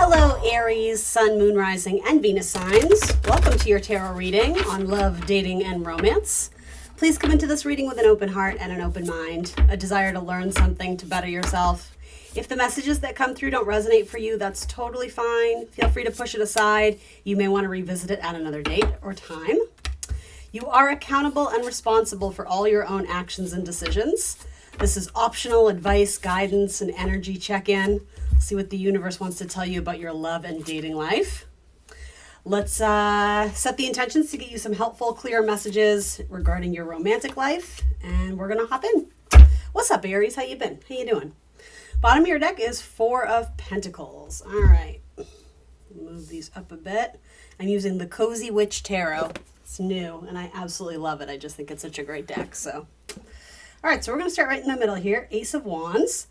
Hello, Aries, Sun, Moon, Rising, and Venus signs. Welcome to your tarot reading on love, dating, and romance. Please come into this reading with an open heart and an open mind, a desire to learn something to better yourself. If the messages that come through don't resonate for you, that's totally fine. Feel free to push it aside. You may want to revisit it at another date or time. You are accountable and responsible for all your own actions and decisions. This is optional advice, guidance, and energy check-in. See what the universe wants to tell you about your love and dating life. Let's set the intentions to get you some helpful, clear messages regarding your romantic life, and we're gonna hop in. What's up, Aries? How you been? How you doing? Bottom of your deck is Four of Pentacles. All right, move these up a bit. I'm using the Cozy Witch Tarot. It's new, and I absolutely love it. I just think it's such a great deck. So, all right, so we're gonna start right in the middle here. Ace of Wands.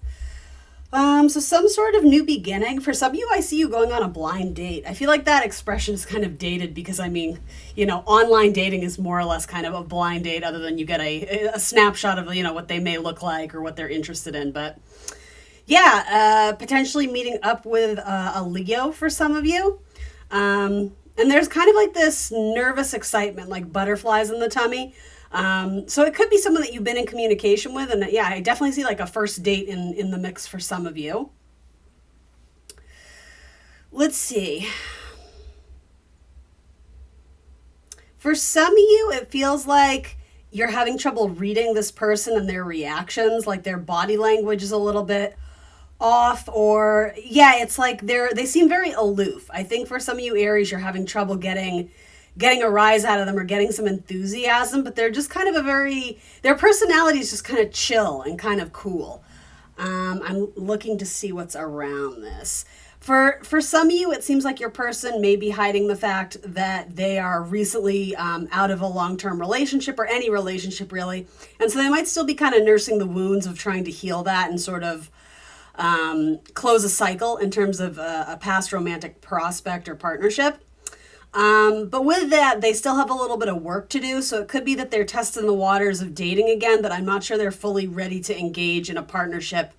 So some sort of new beginning. For some of you, I see you going on a blind date. I feel like that expression is kind of dated because, I mean, you know, online dating is more or less kind of a blind date other than you get a snapshot of, you know, what they may look like or what they're interested in. But yeah, potentially meeting up with a Leo for some of you. And there's kind of like this nervous excitement, like butterflies in the tummy. So it could be someone that you've been in communication with. And yeah, I definitely see like a first date in the mix for some of you. Let's see. For some of you, it feels like you're having trouble reading this person and their reactions, like their body language is a little bit off, or yeah, it's like they seem very aloof. I think for some of you Aries, you're having trouble getting a rise out of them or getting some enthusiasm, but they're just kind of their personality is just kind of chill and kind of cool. I'm looking to see what's around this. For some of you, it seems like your person may be hiding the fact that they are recently out of a long-term relationship or any relationship really. And so they might still be kind of nursing the wounds of trying to heal that and sort of close a cycle in terms of a past romantic prospect or partnership. But with that, they still have a little bit of work to do. So it could be that they're testing the waters of dating again, but I'm not sure they're fully ready to engage in a partnership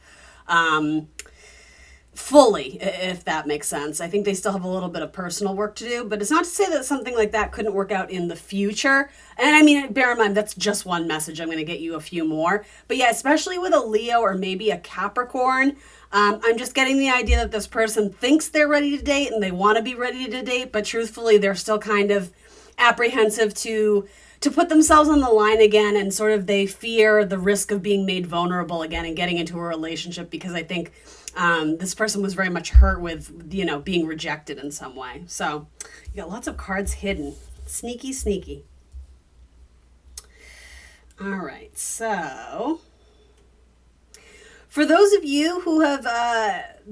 fully, if that makes sense. I think they still have a little bit of personal work to do, but it's not to say that something like that couldn't work out in the future. And I mean, bear in mind, that's just one message. I'm going to get you a few more. But yeah, especially with a Leo or maybe a Capricorn, I'm just getting the idea that this person thinks they're ready to date and they want to be ready to date, but truthfully, they're still kind of apprehensive to put themselves on the line again, and sort of they fear the risk of being made vulnerable again and getting into a relationship, because I think this person was very much hurt with, you know, being rejected in some way. So you got lots of cards hidden. Sneaky, sneaky. All right, so for those of you who have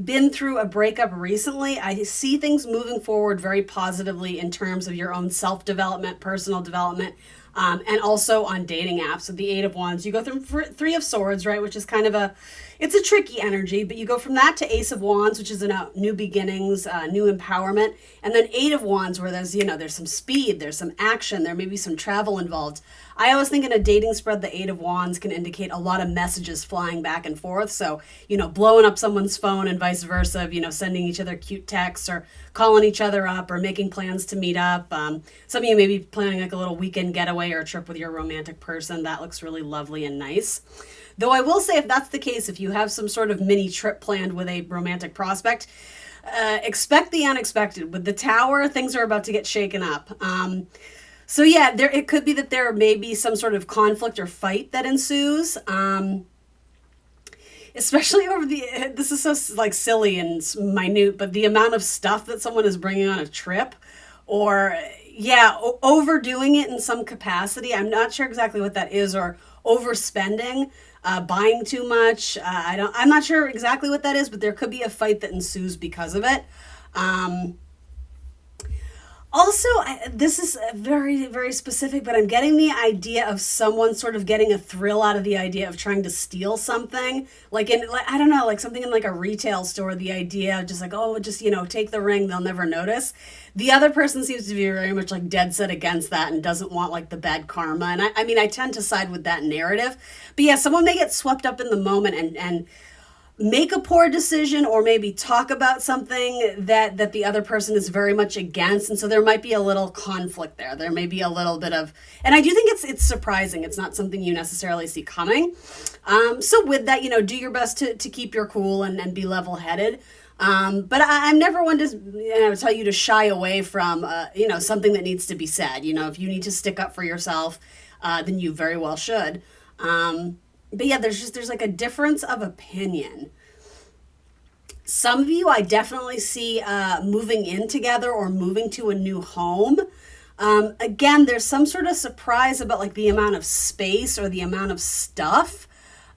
been through a breakup recently, I see things moving forward very positively in terms of your own self-development, personal development, and also on dating apps. With the Eight of Wands, you go through Three of Swords, right, which is kind of it's a tricky energy, but you go from that to Ace of Wands, which is new beginnings, new empowerment, and then Eight of Wands, where there's some speed, there's some action, there may be some travel involved. I always think in a dating spread, the Eight of Wands can indicate a lot of messages flying back and forth. So, you know, blowing up someone's phone and vice versa, you know, sending each other cute texts or calling each other up or making plans to meet up. Some of you may be planning like a little weekend getaway or a trip with your romantic person. That looks really lovely and nice. Though I will say, if that's the case, if you have some sort of mini trip planned with a romantic prospect, expect the unexpected. With the Tower, things are about to get shaken up. So yeah, it could be that there may be some sort of conflict or fight that ensues. Especially over this is so like silly and minute, but the amount of stuff that someone is bringing on a trip, or yeah, overdoing it in some capacity. I'm not sure exactly what that is, or overspending, buying too much. I'm not sure exactly what that is, but there could be a fight that ensues because of it. Also, this is very, very specific, but I'm getting the idea of someone sort of getting a thrill out of the idea of trying to steal something. Like I don't know, like something in like a retail store, the idea of just like, oh, just, you know, take the ring, they'll never notice. The other person seems to be very much like dead set against that and doesn't want like the bad karma. And I mean, I tend to side with that narrative. But yeah, someone may get swept up in the moment and make a poor decision or maybe talk about something that the other person is very much against, and so there might be a little conflict there. There may be a little bit of, and I do think it's surprising. It's not something you necessarily see coming. So with that, do your best to keep your cool and be level-headed. But I'm never one to tell you to shy away from something that needs to be said. If you need to stick up for yourself, then you very well should. But yeah, there's like a difference of opinion. Some of you I definitely see moving in together or moving to a new home. Again, there's some sort of surprise about like the amount of space or the amount of stuff.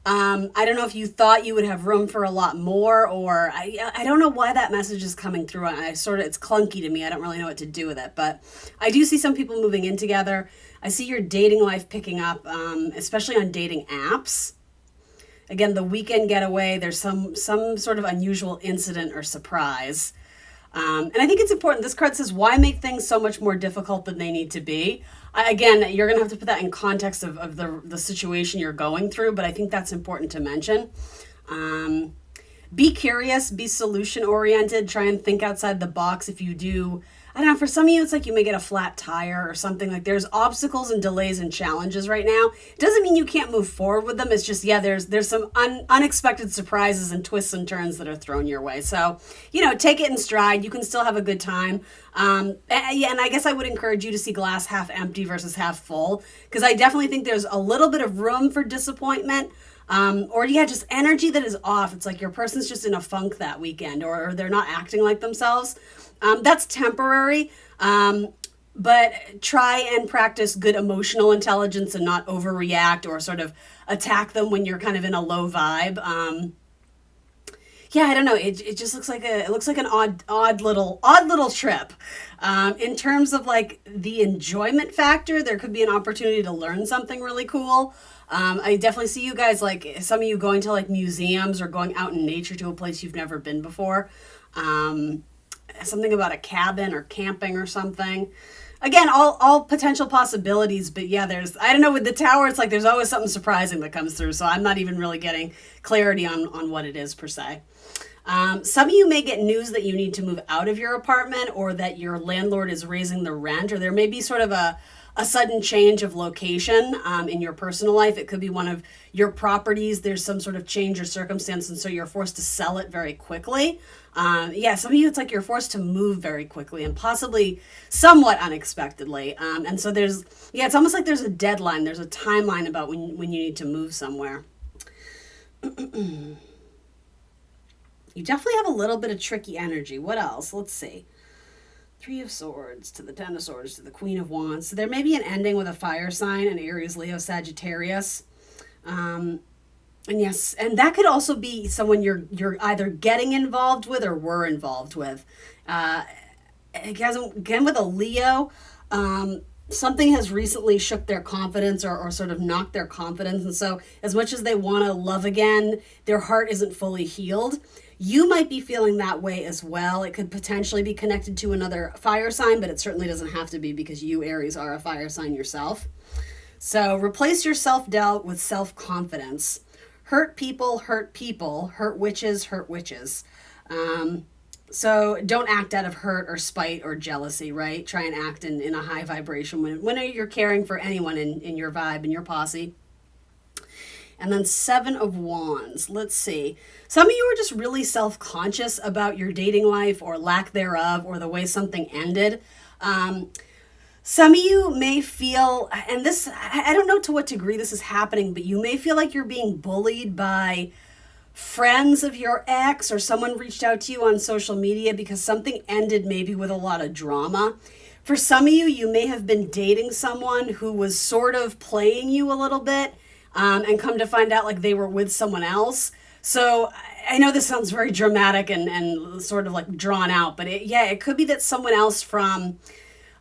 I don't know if you thought you would have room for a lot more, or I don't know why that message is coming through. It's clunky to me. I don't really know what to do with it, but I do see some people moving in together. I see your dating life picking up, especially on dating apps. Again, the weekend getaway, there's some sort of unusual incident or surprise. And I think it's important. This card says, why make things so much more difficult than they need to be? Again, you're going to have to put that in context of the situation you're going through, but I think that's important to mention. Be curious, be solution-oriented, try and think outside the box. If you do, I don't know, for some of you, it's like you may get a flat tire or something. Like there's obstacles and delays and challenges right now. It doesn't mean you can't move forward with them. It's just, there's some unexpected surprises and twists and turns that are thrown your way. So, take it in stride. You can still have a good time. And I guess I would encourage you to see glass half empty versus half full, because I definitely think there's a little bit of room for disappointment. Or just energy that is off. It's like your person's just in a funk that weekend, or they're not acting like themselves. That's temporary, but try and practice good emotional intelligence and not overreact or sort of attack them when you're kind of in a low vibe. I don't know. It just looks like an odd little trip. In terms of like the enjoyment factor, there could be an opportunity to learn something really cool. I definitely see you guys, like some of you going to like museums or going out in nature to a place you've never been before. Something about a cabin or camping or something. Again, all potential possibilities, but I don't know, with the tower, it's like there's always something surprising that comes through, so I'm not even really getting clarity on what it is per se. Some of you may get news that you need to move out of your apartment, or that your landlord is raising the rent, or there may be sort of a sudden change of location in your personal life. It could be one of your properties. There's some sort of change or circumstance, and so you're forced to sell it very quickly. Some of you, it's like you're forced to move very quickly and possibly somewhat unexpectedly. And so it's almost like there's a deadline. There's a timeline about when you need to move somewhere. You definitely have a little bit of tricky energy. What else? Let's see. 3 of Swords to the 10 of Swords to the Queen of Wands. So there may be an ending with a fire sign, an Aries, Leo, Sagittarius. And that could also be someone you're either getting involved with or were involved with. Again, with a Leo, something has recently shook their confidence or sort of knocked their confidence. And so as much as they want to love again, their heart isn't fully healed. You might be feeling that way as well. It could potentially be connected to another fire sign, but it certainly doesn't have to be, because you, Aries, are a fire sign yourself. So replace your self-doubt with self-confidence. Hurt people, hurt witches, hurt witches. So don't act out of hurt or spite or jealousy, right? Try and act in a high vibration when you're caring for anyone in your vibe, in your posse. And then 7 of Wands. Let's see. Some of you are just really self-conscious about your dating life or lack thereof, or the way something ended. Some of you may feel, and this, I don't know to what degree this is happening, but you may feel like you're being bullied by friends of your ex, or someone reached out to you on social media because something ended maybe with a lot of drama. For some of you, you may have been dating someone who was sort of playing you a little bit, and come to find out like they were with someone else. So I know this sounds very dramatic and sort of like drawn out, but it could be that someone else from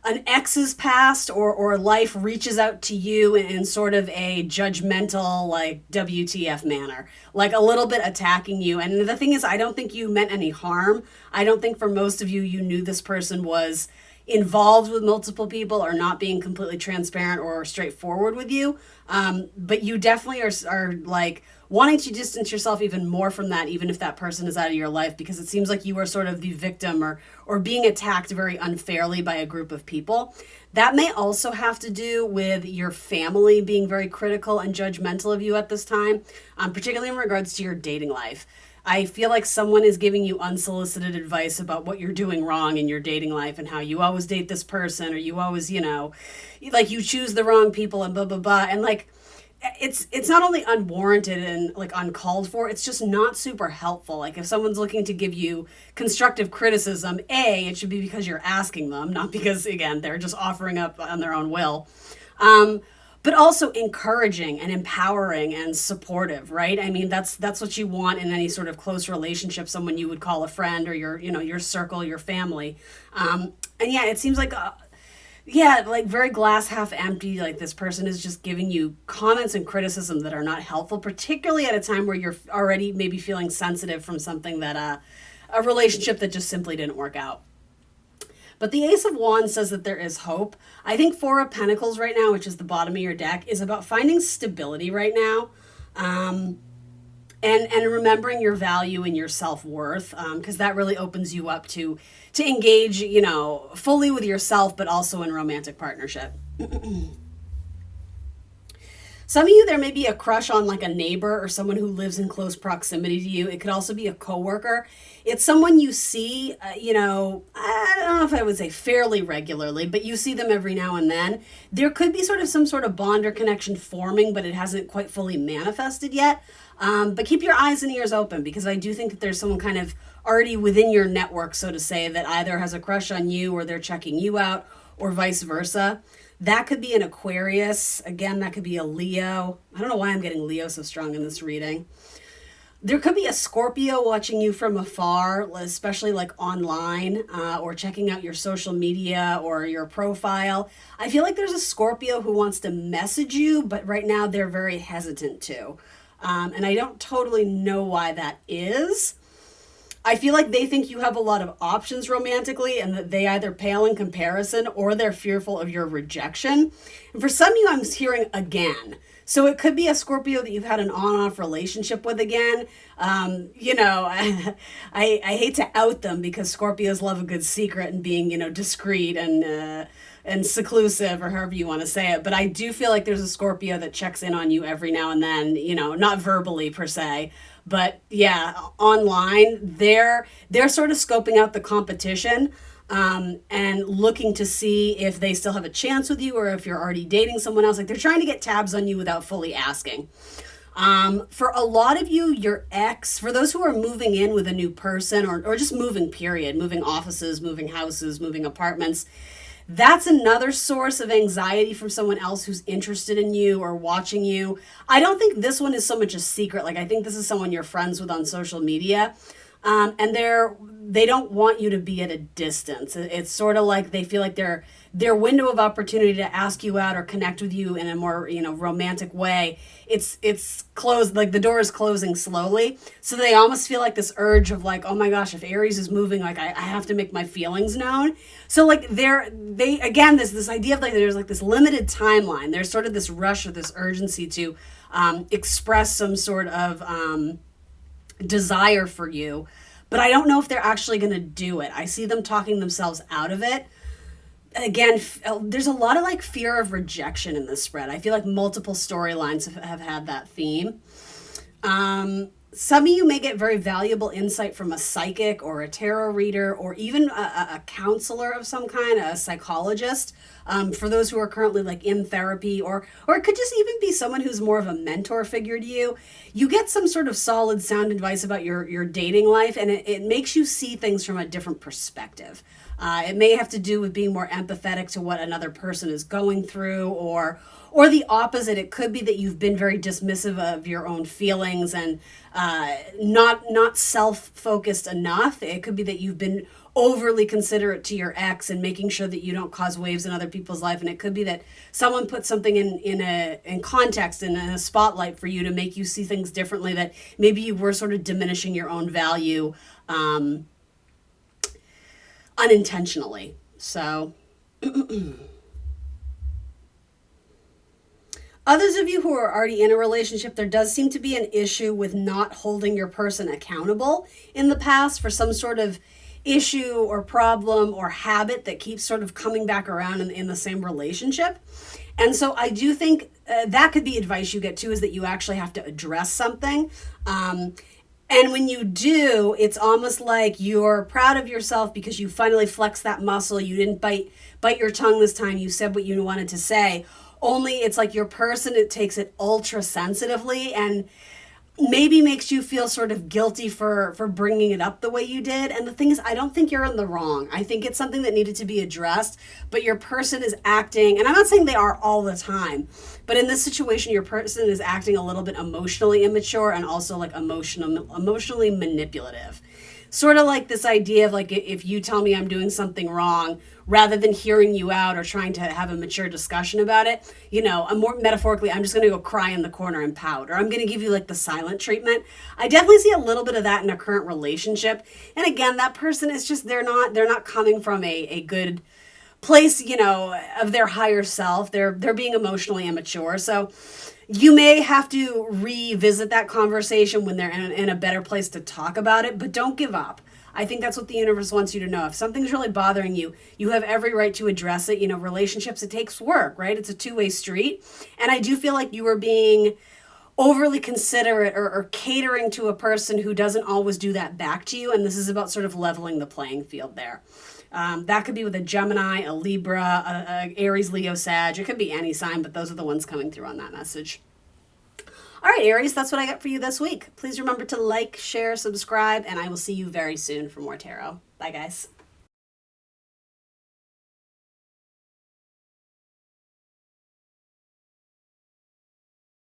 an ex's past or life reaches out to you in sort of a judgmental, like WTF manner, like a little bit attacking you. And the thing is, I don't think you meant any harm. I don't think for most of you, you knew this person was involved with multiple people or not being completely transparent or straightforward with you. But you definitely are like wanting to distance yourself even more from that, even if that person is out of your life, because it seems like you are sort of the victim or being attacked very unfairly by a group of people. That may also have to do with your family being very critical and judgmental of you at this time, particularly in regards to your dating life. I feel like someone is giving you unsolicited advice about what you're doing wrong in your dating life and how you always date this person, or you always, like you choose the wrong people and blah, blah, blah. And like, it's not only unwarranted and like uncalled for, it's just not super helpful. Like if someone's looking to give you constructive criticism, it should be because you're asking them, not because, again, they're just offering up on their own will. But also encouraging and empowering and supportive, right? I mean, that's what you want in any sort of close relationship, someone you would call a friend, or your circle, your family. And yeah, it seems like, like very glass half empty. Like this person is just giving you comments and criticism that are not helpful, particularly at a time where you're already maybe feeling sensitive from something that, a relationship that just simply didn't work out. But the Ace of Wands says that there is hope. I think Four of Pentacles right now, which is the bottom of your deck, is about finding stability right now. And remembering your value and your self-worth, because that really opens you up to engage, fully with yourself, but also in romantic partnership. Some of you, there may be a crush on like a neighbor or someone who lives in close proximity to you. It could also be a coworker. It's someone you see, I don't know if I would say fairly regularly, but you see them every now and then. There could be sort of some sort of bond or connection forming, but it hasn't quite fully manifested yet. But keep your eyes and ears open, because I do think that there's someone kind of already within your network, so to say, that either has a crush on you or they're checking you out, or vice versa. That could be an Aquarius. Again, that could be a Leo. I don't know why I'm getting Leo so strong in this reading. There could be a Scorpio watching you from afar, especially like online, or checking out your social media or your profile. I feel like there's a Scorpio who wants to message you, but right now they're very hesitant to. And I don't totally know why that is. I feel like they think you have a lot of options romantically, and that they either pale in comparison or they're fearful of your rejection. And for some of you, I'm hearing again. So it could be a Scorpio that you've had an on-off relationship with again. I hate to out them, because Scorpios love a good secret and being, discreet and seclusive, or however you want to say it. But I do feel like there's a Scorpio that checks in on you every now and then, not verbally per se, but yeah, online, they're sort of scoping out the competition, and looking to see if they still have a chance with you, or if you're already dating someone else. Like they're trying to get tabs on you without fully asking. For a lot of you, your ex, for those who are moving in with a new person, or just moving period, moving offices, moving houses, moving apartments, that's another source of anxiety from someone else who's interested in you or watching you. I don't think this one is so much a secret. Like I think this is someone you're friends with on social media. And they don't want you to be at a distance. It's sort of like they feel like their window of opportunity to ask you out or connect with you in a more, romantic way, it's closed, like the door is closing slowly. So they almost feel like this urge of like, oh my gosh, if Aries is moving, like I have to make my feelings known. So like they again, this idea of like there's like this limited timeline. There's sort of this rush or this urgency to express some sort of desire for you, but I don't know if they're actually going to do it. I see them talking themselves out of it. Again, there's a lot of like fear of rejection in this spread. I feel like multiple storylines have had that theme. Some of you may get very valuable insight from a psychic or a tarot reader, or even a counselor of some kind, a psychologist. For those who are currently like in therapy, or it could just even be someone who's more of a mentor figure to you. You get some sort of solid sound advice about your dating life, and it makes you see things from a different perspective. It may have to do with being more empathetic to what another person is going through, or the opposite. It could be that you've been very dismissive of your own feelings and not self-focused enough. It could be that you've been overly considerate to your ex and making sure that you don't cause waves in other people's life. And it could be that someone put something in context and in a spotlight for you to make you see things differently, that maybe you were sort of diminishing your own value unintentionally. So Others of you who are already in a relationship, there does seem to be an issue with not holding your person accountable in the past for some sort of issue or problem or habit that keeps sort of coming back around in the same relationship. And so I do think that could be advice you get too, is that you actually have to address something. And when you do, it's almost like you're proud of yourself because you finally flexed that muscle. You didn't bite your tongue this time. You said what you wanted to say. Only it's like your person, it takes it ultra sensitively and maybe makes you feel sort of guilty for bringing it up the way you did. And the thing is, I don't think you're in the wrong. I think it's something that needed to be addressed, but your person is acting, and I'm not saying they are all the time, but in this situation, your person is acting a little bit emotionally immature and also like emotionally manipulative. Sort of like this idea of like, if you tell me I'm doing something wrong, rather than hearing you out or trying to have a mature discussion about it, I'm more metaphorically, I'm just going to go cry in the corner and pout, or I'm going to give you like the silent treatment. I definitely see a little bit of that in a current relationship. And again, that person is just, they're not coming from a good place, of their higher self. They're being emotionally immature. So you may have to revisit that conversation when they're in a better place to talk about it, but don't give up. I think that's what the universe wants you to know. If something's really bothering you, you have every right to address it. Relationships, it takes work, right? It's a two-way street. And I do feel like you are being overly considerate or catering to a person who doesn't always do that back to you. And this is about sort of leveling the playing field there. That could be with a Gemini, a Libra, a Aries, Leo, Sag. It could be any sign, but those are the ones coming through on that message. All right, Aries, that's what I got for you this week. Please remember to like, share, subscribe, and I will see you very soon for more tarot. Bye, guys.